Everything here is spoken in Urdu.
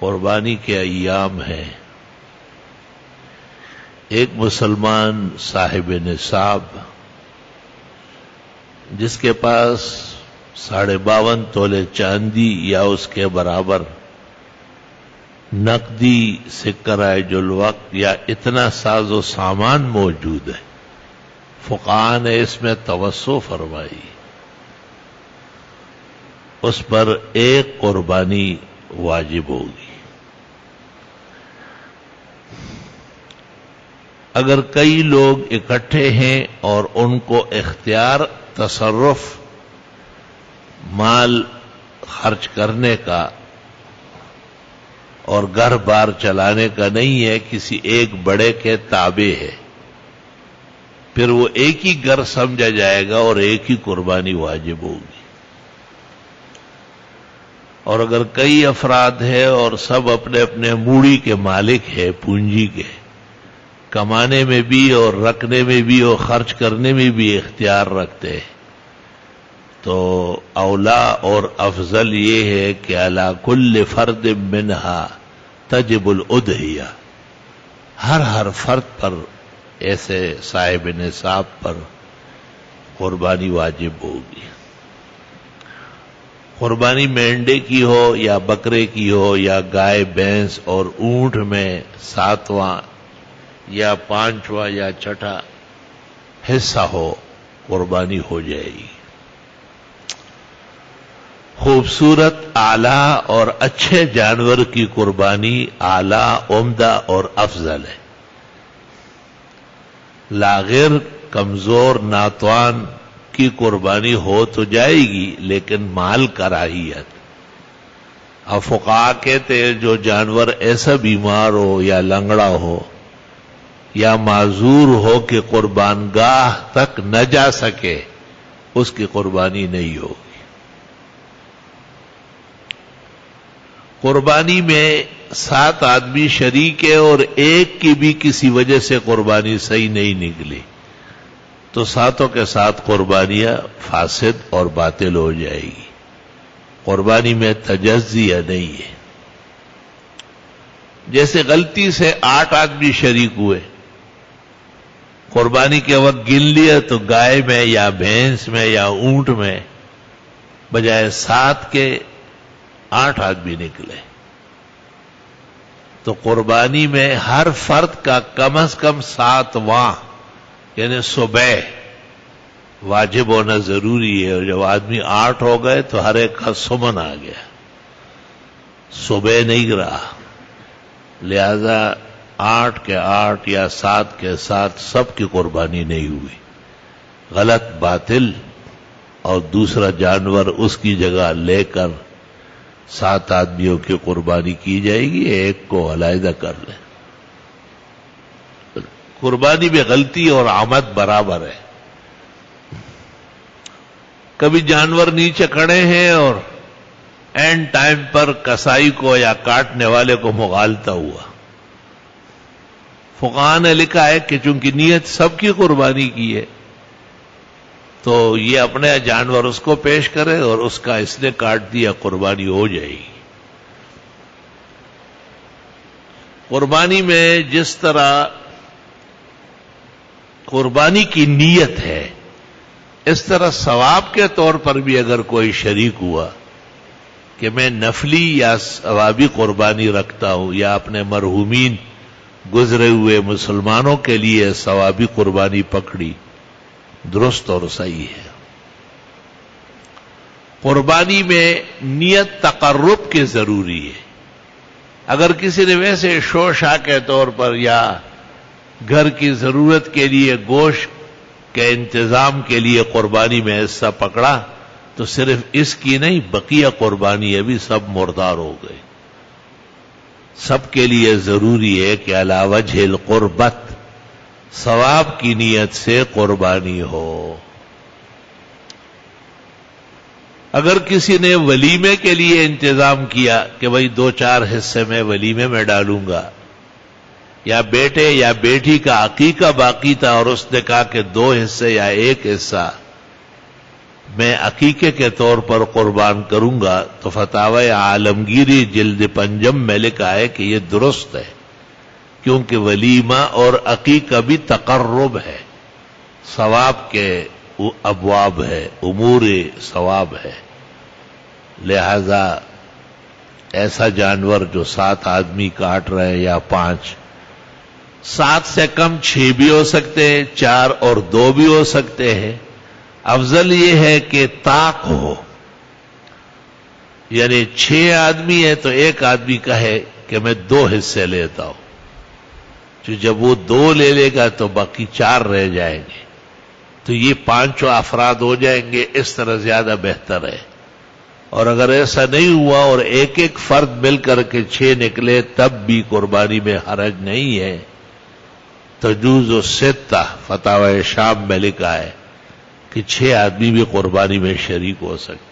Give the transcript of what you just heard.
قربانی کے ایام ہیں. ایک مسلمان صاحب نصاب جس کے پاس 52.5 تولے چاندی یا اس کے برابر نقدی سکرائے الوقت یا اتنا ساز و سامان موجود ہے، فقہاء نے اس میں توسع فرمائی، اس پر ایک قربانی واجب ہوگی. اگر کئی لوگ اکٹھے ہیں اور ان کو اختیار تصرف مال خرچ کرنے کا اور گھر بار چلانے کا نہیں ہے، کسی ایک بڑے کے تابع ہے، پھر وہ ایک ہی گھر سمجھا جائے گا اور ایک ہی قربانی واجب ہوگی. اور اگر کئی افراد ہیں اور سب اپنے اپنے موڑی کے مالک ہیں، پونجی کے، کمانے میں بھی اور رکھنے میں بھی اور خرچ کرنے میں بھی اختیار رکھتے ہیں، تو اولا اور افضل یہ ہے کہ علی کل فرد منہا تجب الاضحیہ، ہر فرد پر ایسے صاحب نصاب پر قربانی واجب ہوگی. قربانی مینڈے کی ہو یا بکرے کی ہو یا گائے بھینس اور اونٹ میں 7واں یا 5واں یا 6واں حصہ ہو، قربانی ہو جائے گی. خوبصورت اعلیٰ اور اچھے جانور کی قربانی اعلیٰ، عمدہ اور افضل ہے. لاغر، کمزور، ناتوان کی قربانی ہو تو جائے گی لیکن مال کراہیت. اب فقہاء کہتے ہیں جو جانور ایسا بیمار ہو یا لنگڑا ہو یا معذور ہو کہ قربان گاہ تک نہ جا سکے، اس کی قربانی نہیں ہوگی. قربانی میں 7 آدمی شریک ہے اور ایک کی بھی کسی وجہ سے قربانی صحیح نہیں نکلی تو 7 کے 7 قربانیاں فاسد اور باطل ہو جائے گی. قربانی میں تجزیہ نہیں ہے. جیسے غلطی سے 8 آدمی شریک ہوئے، قربانی کے وقت گن لیا تو گائے میں یا بھینس میں یا اونٹ میں بجائے 7 کے 8 آدمی نکلے، تو قربانی میں ہر فرد کا کم از کم 7واں یعنی صبح واجب ہونا ضروری ہے. اور جب آدمی 8 ہو گئے تو ہر ایک کا سمن آ گیا، صبح نہیں رہا. لہذا 8 کے 8 یا 7 کے 7 سب کی قربانی نہیں ہوئی. غلط، باطل اور دوسرا جانور اس کی جگہ لے کر 7 آدمیوں کی قربانی کی جائے گی، ایک کو علیحدہ کر لیں. قربانی میں غلطی اور آمد برابر ہے. کبھی جانور نیچے کھڑے ہیں اور اینڈ ٹائم پر کسائی کو یا کاٹنے والے کو مغالطہ ہوا. فقہاء نے لکھا ہے کہ چونکہ نیت سب کی قربانی کی ہے تو یہ اپنے جانور اس کو پیش کرے اور اس کا اس نے کاٹ دیا، قربانی ہو جائے گی. قربانی میں جس طرح قربانی کی نیت ہے، اس طرح ثواب کے طور پر بھی اگر کوئی شریک ہوا کہ میں نفلی یا ثوابی قربانی رکھتا ہوں یا اپنے مرحومین گزرے ہوئے مسلمانوں کے لیے ثوابی قربانی پکڑی، درست اور صحیح ہے. قربانی میں نیت تقرب کی ضروری ہے. اگر کسی نے ویسے شوشا کے طور پر یا گھر کی ضرورت کے لیے گوشت کے انتظام کے لیے قربانی میں حصہ پکڑا تو صرف اس کی نہیں، بقیہ قربانی ابھی سب مردار ہو گئے. سب کے لیے ضروری ہے کہ علی وجہ القربت، ثواب کی نیت سے قربانی ہو. اگر کسی نے ولیمے کے لیے انتظام کیا کہ بھئی 2-4 حصے میں ولیمے میں ڈالوں گا، یا بیٹے یا بیٹی کا عقیقہ باقی تھا اور اس نے کہا کہ 2 حصے یا 1 حصہ میں عقیقے کے طور پر قربان کروں گا تو فتاوی عالمگیری جلد 5 میں لکھا ہے کہ یہ درست ہے، کیونکہ ولیمہ اور عقیقہ بھی تقرب ہے، ثواب کے ابواب ہے، امور ثواب ہے، لہذا ایسا جانور جو 7 آدمی کاٹ رہے ہیں یا 5، 7 سے کم 6 بھی ہو سکتے ہیں، 4 اور 2 بھی ہو سکتے ہیں، افضل یہ ہے کہ طاق ہو، یعنی 6 آدمی ہے تو ایک آدمی کہے کہ میں 2 حصے لیتا ہوں، تو جب وہ 2 لے لے گا تو باقی 4 رہ جائیں گے، تو یہ 5 افراد ہو جائیں گے، اس طرح زیادہ بہتر ہے۔ اور اگر ایسا نہیں ہوا اور ایک ایک فرد مل کر کے 6 نکلے تب بھی قربانی میں حرج نہیں ہے۔ تجوز الستہ فتاوی شام میں لکھا ہے کہ 6 آدمی بھی قربانی میں شریک ہو سکتے۔